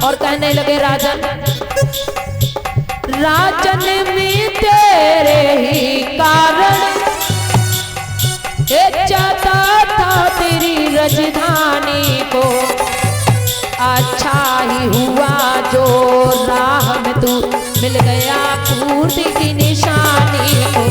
और कहने लगे राजन, राजन में तेरे ही कारण चाहता था तेरी राजधानी को, अच्छा ही हुआ जो राह में तू मिल गया पूर्ति की निशानी को।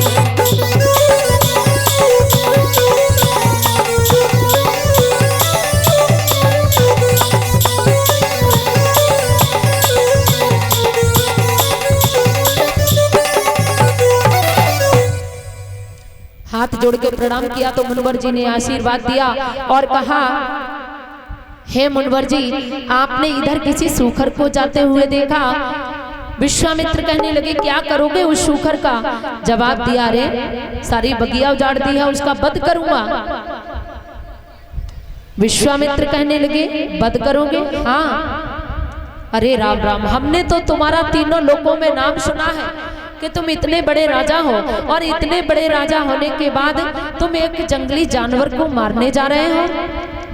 हाथ जोड़ के प्रणाम किया तो मुनवर जी ने आशीर्वाद दिया और कहा, हे मुनवर जी, आपने इधर किसी सूखर को जाते हुए देखा? विश्वामित्र कहने लगे, क्या करोगे उस सूखर का? जवाब दिया, रे सारी बगिया उजाड़ दी है, उसका वध करूंगा। विश्वामित्र कहने लगे, वध करोगे? हाँ। अरे राम राम, हमने तो तुम्हारा तीनों लोकों में नाम सुना है कि तुम इतने बड़े राजा हो, और इतने बड़े राजा होने के बाद तुम एक जंगली जानवर को मारने जा रहे हो।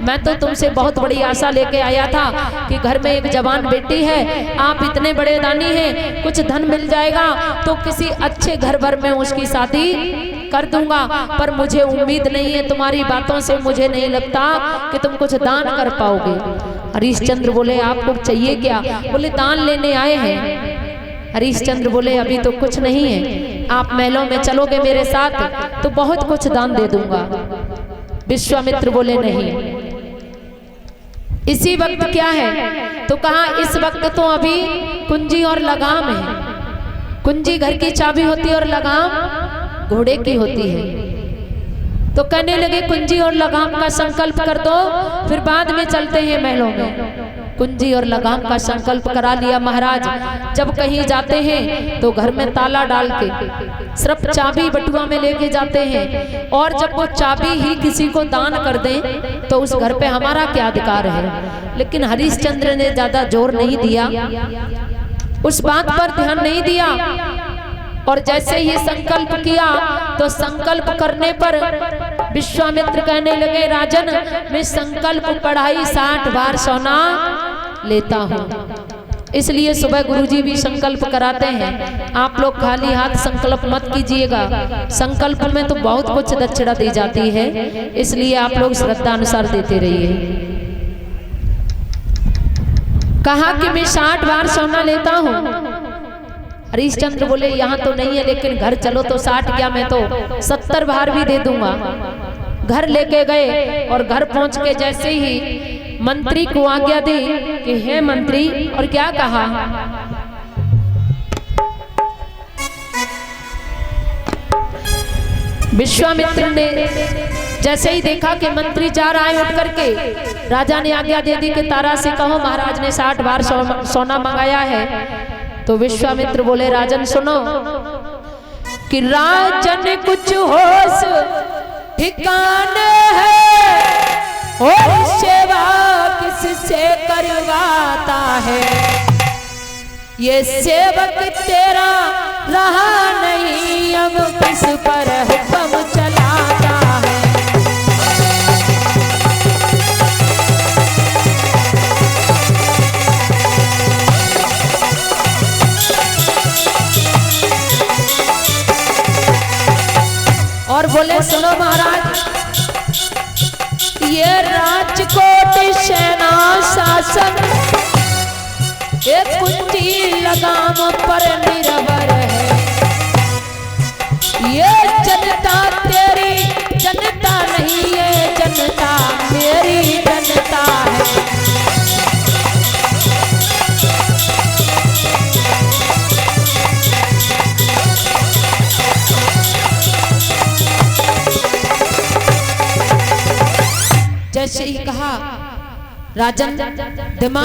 मैं तो तुमसे बहुत बड़ी आशा लेके आया था कि घर में एक जवान बेटी है, आप इतने बड़े दानी हैं, कुछ धन मिल जाएगा तो किसी अच्छे घर भर में उसकी शादी कर दूंगा, पर मुझे उम्मीद नहीं है, तुम्हारी बातों से मुझे नहीं लगता कि तुम कुछ दान कर पाओगे। हरिश्चंद्र बोले, आपको चाहिए क्या? बोले, दान लेने आए हैं। हरिश्चंद्र बोले, अभी तो कुछ नहीं है, आप महलों में चलोगे मेरे साथ तो बहुत कुछ दान दे दूंगा। विश्वामित्र बोले, नहीं। इसी वक्त क्या है? तो कहा, इस वक्त तो अभी कुंजी और लगाम है। कुंजी घर की चाबी होती है और लगाम घोड़े की होती है। तो कहने लगे, कुंजी और लगाम का संकल्प कर दो, फिर बाद में चलते हैं महलों में। कुंजी और लगाम का संकल्प करा लिया महाराज। जब कहीं जाते हैं तो घर में ताला डाल के सिर्फ चाबी बटुआ में लेके जाते हैं, और जब वो चाबी ही किसी को दान कर दें तो उस घर पे हमारा क्या अधिकार है। लेकिन हरिश्चंद्र ने ज्यादा जोर नहीं दिया, उस बात पर ध्यान नहीं दिया, और जैसे ही संकल्प किया तो संकल्प करने पर विश्वामित्र कहने लगे, राजन, मैं संकल्प पढ़ाई 60 बार सोना लेता हूँ, इसलिए सुबह गुरुजी भी संकल्प कराते हैं। आप लोग खाली हाथ संकल्प मत कीजिएगा, संकल्प में तो बहुत कुछ दक्षिणा दी जाती है, इसलिए आप लोग श्रद्धा अनुसार देते रहिए। कहा कि मैं 60 बार सोना लेता हूँ। हरिश्चंद्र बोले, यहाँ तो नहीं है, लेकिन घर चलो तो 60 क्या, मैं तो 70 बार भी दे दूंगा। घर लेके गए और घर पहुंच के जैसे ही मंत्री को आज्ञा दी कि हे मंत्री, और क्या कहा, विश्वामित्र ने जैसे ही देखा कि मंत्री जा रहा है उठ करके, राजा ने आज्ञा दे दी कि तारा से कहो महाराज ने 60 बार सोना मंगाया है। तो विश्वामित्र बोले, राजन सुनो कि राजन कुछ होश ठिकाने है, और सेवा किससे करवाता है, ये सेवक तेरा रहा नहीं, अब किस पर हुक्म चलाता है। और बोले, सुनो महाराज, ये राजकोट सेना शासन एक कुंजी लगाम पर निर्भर है, ये जनता तेरी जनता नहीं, ये जनता मेरी जनता है। जैसे ही कहा, राजन दिमाग